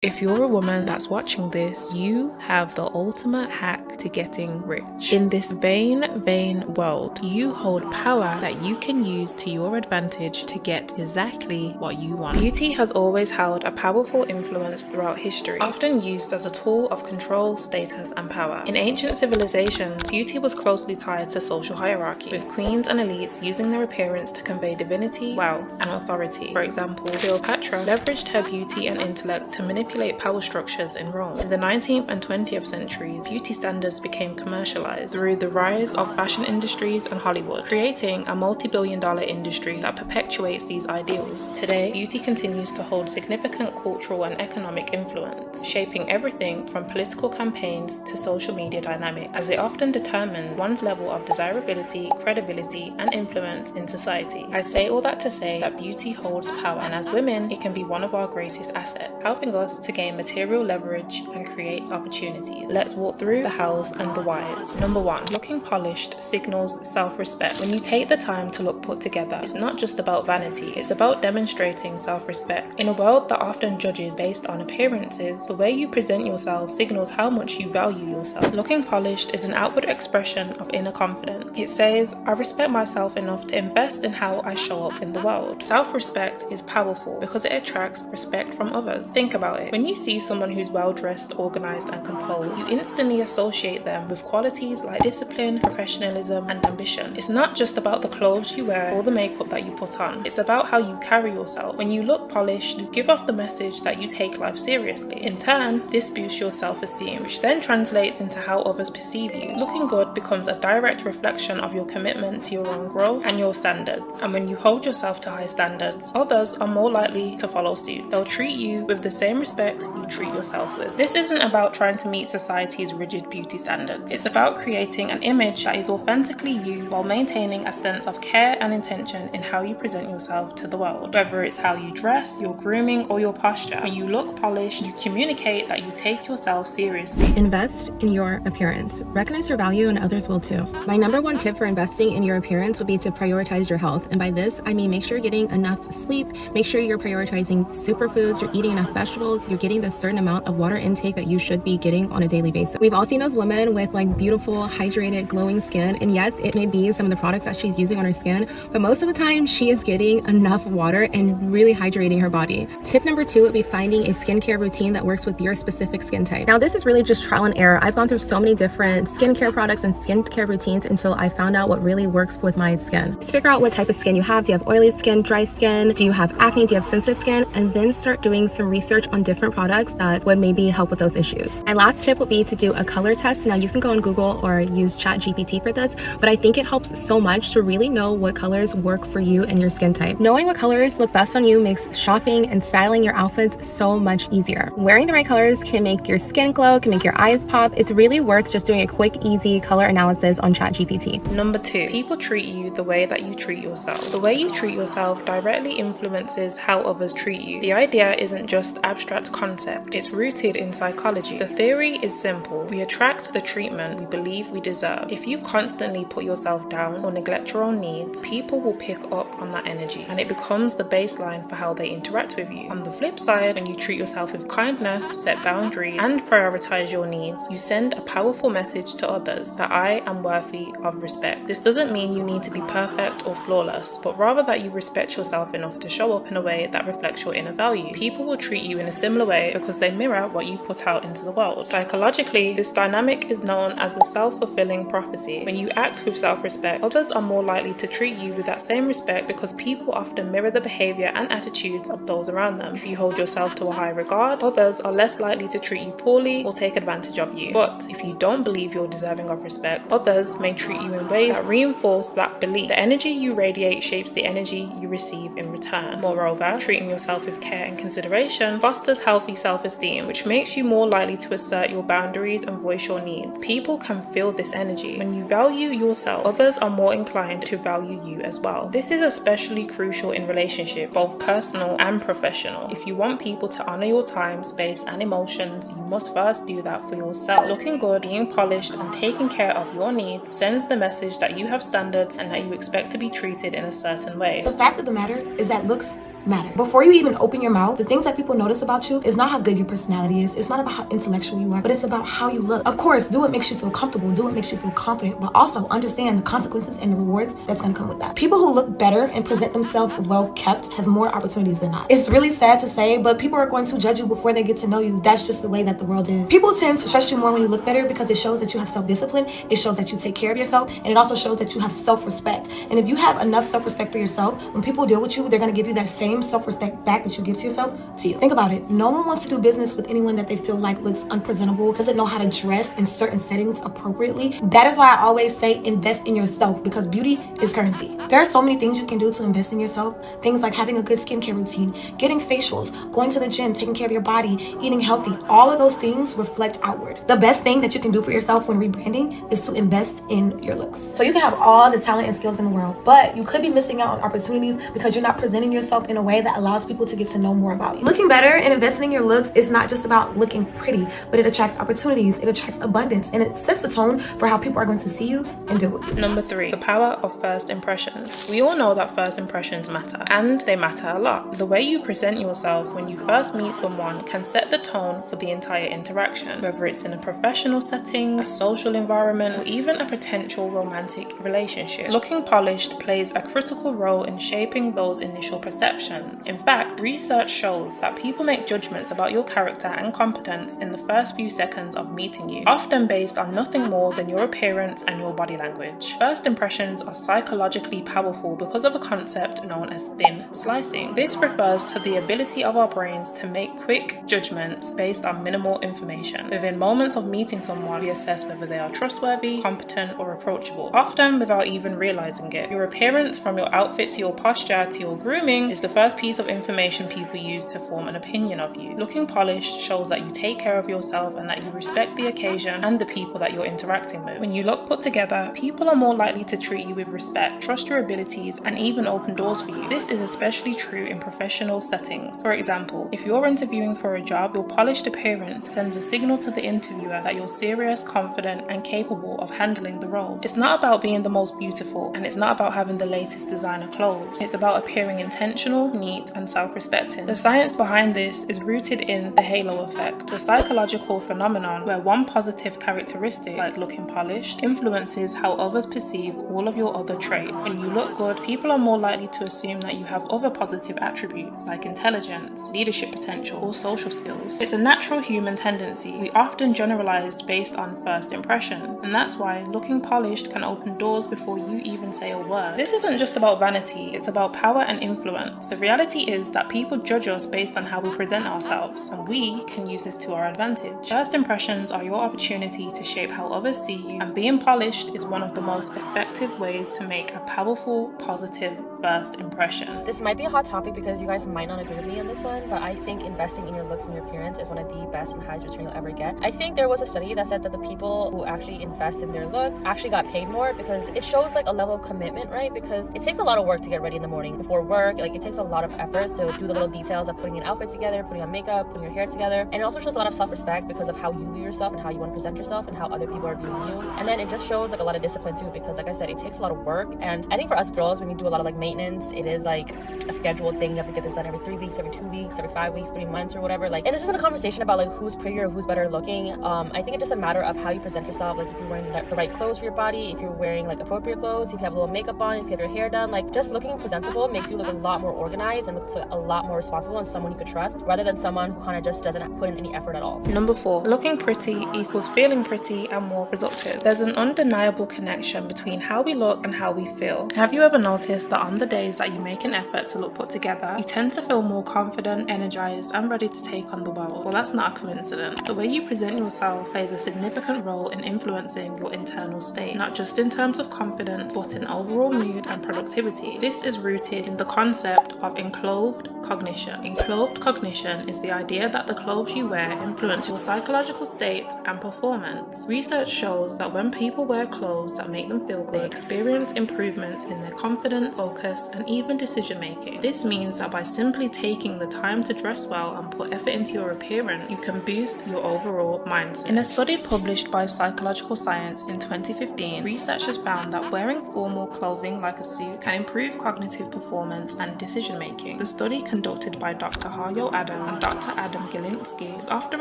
If you're a woman that's watching this, you have the ultimate hack to getting rich. In this vain world, you hold power that you can use to your advantage to get exactly what you want. Beauty has always held a powerful influence throughout history, often used as a tool of control, status, and power. In ancient civilizations, beauty was closely tied to social hierarchy, with queens and elites using their appearance to convey divinity, wealth, and authority. For example, Cleopatra leveraged her beauty and intellect to manipulate power structures in Rome. In the 19th and 20th centuries, beauty standards became commercialized through the rise of fashion industries and Hollywood, creating a multi-billion-dollar industry that perpetuates these ideals. Today, beauty continues to hold significant cultural and economic influence, shaping everything from political campaigns to social media dynamics, as it often determines one's level of desirability, credibility, and influence in society. I say all that to say that beauty holds power, and as women, it can be one of our greatest assets, helping us to gain material leverage and create opportunities. Let's walk through the hows and the whys. Number 1, looking polished signals self-respect. When you take the time to look put together, it's not just about vanity, it's about demonstrating self-respect. In a world that often judges based on appearances, the way you present yourself signals how much you value yourself. Looking polished is an outward expression of inner confidence. It says, I respect myself enough to invest in how I show up in the world. Self-respect is powerful because it attracts respect from others. Think about it. When you see someone who's well-dressed, organized, and composed, you instantly associate them with qualities like discipline, professionalism, and ambition. It's not just about the clothes you wear or the makeup that you put on. It's about how you carry yourself. When you look polished, you give off the message that you take life seriously. In turn, this boosts your self-esteem, which then translates into how others perceive you. Looking good becomes a direct reflection of your commitment to your own growth and your standards. And when you hold yourself to high standards, others are more likely to follow suit. They'll treat you with the same respect you treat yourself with. This isn't about trying to meet society's rigid beauty standards. It's about creating an image that is authentically you while maintaining a sense of care and intention in how you present yourself to the world. Whether it's how you dress, your grooming, or your posture, when you look polished, you communicate that you take yourself seriously. Invest in your appearance. Recognize your value and others will too. My number one tip for investing in your appearance would be to prioritize your health. And by this, I mean make sure you're getting enough sleep, make sure you're prioritizing superfoods, you're eating enough vegetables, you're getting the certain amount of water intake that you should be getting on a daily basis. We've all seen those women with like beautiful, hydrated, glowing skin. And yes, it may be some of the products that she's using on her skin, but most of the time she is getting enough water and really hydrating her body. Tip number 2 would be finding a skincare routine that works with your specific skin type. Now, this is really just trial and error. I've gone through so many different skincare products and skincare routines until I found out what really works with my skin. Just figure out what type of skin you have. Do you have oily skin, dry skin? Do you have acne? Do you have sensitive skin? And then start doing some research on different products that would maybe help with those issues. My last tip would be to do a color test. Now, you can go on Google or use ChatGPT for this, but I think it helps so much to really know what colors work for you and your skin type. Knowing what colors look best on you makes shopping and styling your outfits so much easier. Wearing the right colors can make your skin glow, can make your eyes pop. It's really worth just doing a quick, easy color analysis on ChatGPT. Number 2, people treat you the way that you treat yourself. The way you treat yourself directly influences how others treat you. The idea isn't just abstract concept, it's rooted in psychology. The theory is simple. We attract the treatment we believe we deserve. If you constantly put yourself down or neglect your own needs, people will pick up on that energy and it becomes the baseline for how they interact with you. On the flip side, when you treat yourself with kindness, set boundaries, and prioritize your needs, you send a powerful message to others that I am worthy of respect. This doesn't mean you need to be perfect or flawless, but rather that you respect yourself enough to show up in a way that reflects your inner value. People will treat you in a similar way because they mirror what you put out into the world. Psychologically, this dynamic is known as the self-fulfilling prophecy. When you act with self-respect, others are more likely to treat you with that same respect because people often mirror the behavior and attitudes of those around them. If you hold yourself to a high regard, others are less likely to treat you poorly or take advantage of you. But if you don't believe you're deserving of respect, others may treat you in ways that reinforce that belief. The energy you radiate shapes the energy you receive in return. Moreover, treating yourself with care and consideration fosters healthy self-esteem, which makes you more likely to assert your boundaries and voice your needs. People can feel this energy. When you value yourself, others are more inclined to value you as well. This is especially crucial in relationships, both personal and professional. If you want people to honor your time, space, and emotions, you must first do that for yourself. Looking good, being polished, and taking care of your needs sends the message that you have standards and that you expect to be treated in a certain way. The fact of the matter is that looks matter. Before you even open your mouth, the things that people notice about you is not how good your personality is. It's not about how intellectual you are, but it's about how you look. Of course, do what makes you feel comfortable, do what makes you feel confident, but also understand the consequences and the rewards that's going to come with that. People who look better and present themselves well kept has more opportunities than not. It's really sad to say, but people are going to judge you before they get to know you. That's just the way that the world is. People tend to trust you more when you look better because it shows that you have self-discipline, it shows that you take care of yourself, and it also shows that you have self-respect. And if you have enough self-respect for yourself, when people deal with you, they're going to give you that same self-respect back that you give to yourself to you. Think about it. No one wants to do business with anyone that they feel like looks unpresentable, doesn't know how to dress in certain settings appropriately. That is why I always say invest in yourself, because beauty is currency. There are so many things you can do to invest in yourself. Things like having a good skincare routine, getting facials, going to the gym, taking care of your body, eating healthy. All of those things reflect outward. The best thing that you can do for yourself when rebranding is to invest in your looks. So you can have all the talent and skills in the world, but you could be missing out on opportunities because you're not presenting yourself in a way that allows people to get to know more about you. Looking better and investing in your looks is not just about looking pretty, but it attracts opportunities, it attracts abundance, and it sets the tone for how people are going to see you and deal with you. Number 3, the power of first impressions. We all know that first impressions matter, and they matter a lot. The way you present yourself when you first meet someone can set the tone for the entire interaction, whether it's in a professional setting, a social environment, or even a potential romantic relationship. Looking polished plays a critical role in shaping those initial perceptions. In fact, research shows that people make judgments about your character and competence in the first few seconds of meeting you, often based on nothing more than your appearance and your body language. First impressions are psychologically powerful because of a concept known as thin slicing. This refers to the ability of our brains to make quick judgments based on minimal information. Within moments of meeting someone, we assess whether they are trustworthy, competent, or approachable, often without even realizing it. Your appearance, from your outfit to your posture to your grooming, is the first piece of information people use to form an opinion of you. Looking polished shows that you take care of yourself and that you respect the occasion and the people that you're interacting with. When you look put together, people are more likely to treat you with respect, trust your abilities, and even open doors for you. This is especially true in professional settings. For example, if you're interviewing for a job, your polished appearance sends a signal to the interviewer that you're serious, confident, and capable of handling the role. It's not about being the most beautiful, and it's not about having the latest designer clothes. It's about appearing intentional, neat, and self-respecting. The science behind this is rooted in the halo effect, the psychological phenomenon where one positive characteristic, like looking polished, influences how others perceive all of your other traits. When you look good, people are more likely to assume that you have other positive attributes like intelligence, leadership potential, or social skills. It's a natural human tendency. We often generalize based on first impressions, and that's why looking polished can open doors before you even say a word. This isn't just about vanity, it's about power and influence. The reality is that people judge us based on how we present ourselves, and we can use this to our advantage. First impressions are your opportunity to shape how others see you, and being polished is one of the most effective ways to make a powerful, positive first impression. This might be a hot topic because you guys might not agree with me on this one, but I think investing in your looks and your appearance is one of the best and highest return you'll ever get. I think there was a study that said that the people who actually invest in their looks actually got paid more, because it shows like a level of commitment, right? Because it takes a lot of work to get ready in the morning before work. Like, it takes a lot of effort to do the little details of putting an outfit together, putting on makeup, putting your hair together. And it also shows a lot of self-respect because of how you view yourself and how you want to present yourself and how other people are viewing you. And then it just shows like a lot of discipline too, because like I said, it takes a lot of work. And I think for us girls, when we do a lot of like maintenance, it is like a scheduled thing. You have to get this done every 3 weeks, every 2 weeks, every 5 weeks, 3 months, or whatever. Like, and this isn't a conversation about like who's prettier, who's better looking. I think it's just a matter of how you present yourself. Like, if you're wearing the right clothes for your body, if you're wearing like appropriate clothes, if you have a little makeup on, if you have your hair done, like just looking presentable makes you look a lot more organized and looks a lot more responsible and someone you could trust, rather than someone who kind of just doesn't put in any effort at all. Number 4, looking pretty equals feeling pretty and more productive. There's an undeniable connection between how we look and how we feel. Have you ever noticed that on the days that you make an effort to look put together, you tend to feel more confident, energized, and ready to take on the world? Well, that's not a coincidence. The way you present yourself plays a significant role in influencing your internal state, not just in terms of confidence, but in overall mood and productivity. This is rooted in the concept of enclothed cognition. Enclothed cognition is the idea that the clothes you wear influence your psychological state and performance. Research shows that when people wear clothes that make them feel good, they experience improvements in their confidence, focus, and even decision making. This means that by simply taking the time to dress well and put effort into your appearance, you can boost your overall mindset. In a study published by Psychological Science in 2015, researchers found that wearing formal clothing like a suit can improve cognitive performance and decision decision making. The study conducted by Dr. Haryo Adam and Dr. Adam Gilinski is often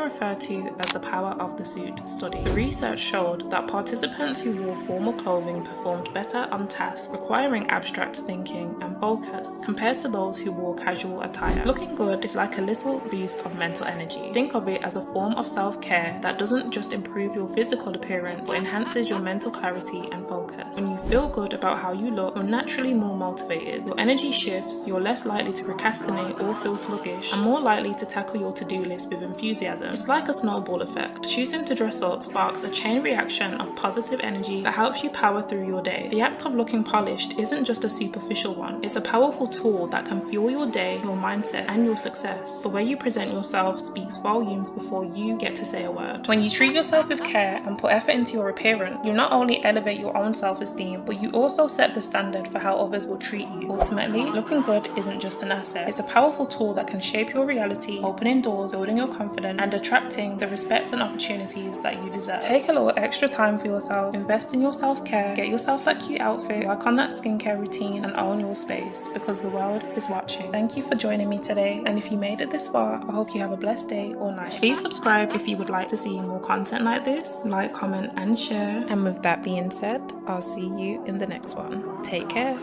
referred to as the power of the suit study. The research showed that participants who wore formal clothing performed better on tasks requiring abstract thinking and focus compared to those who wore casual attire. Looking good is like a little boost of mental energy. Think of it as a form of self-care that doesn't just improve your physical appearance but enhances your mental clarity and focus. When you feel good about how you look, you're naturally more motivated. Your energy shifts, you're less likely to procrastinate or feel sluggish, and more likely to tackle your to-do list with enthusiasm. It's like a snowball effect. Choosing to dress up sparks a chain reaction of positive energy that helps you power through your day. The act of looking polished isn't just a superficial one. It's a powerful tool that can fuel your day, your mindset, and your success. The way you present yourself speaks volumes before you get to say a word. When you treat yourself with care and put effort into your appearance, you not only elevate your own self-esteem, but you also set the standard for how others will treat you. Ultimately, looking good isn't just an asset. It's a powerful tool that can shape your reality, opening doors, building your confidence, and attracting the respect and opportunities that you deserve. Take a little extra time for yourself, invest in your self-care, get yourself that cute outfit, work on that skincare routine, and own your space, because the world is watching. Thank you for joining me today, and if you made it this far, I hope you have a blessed day or night. Please subscribe if you would like to see more content like this, like, comment, and share. And with that being said, I'll see you in the next one. Take care.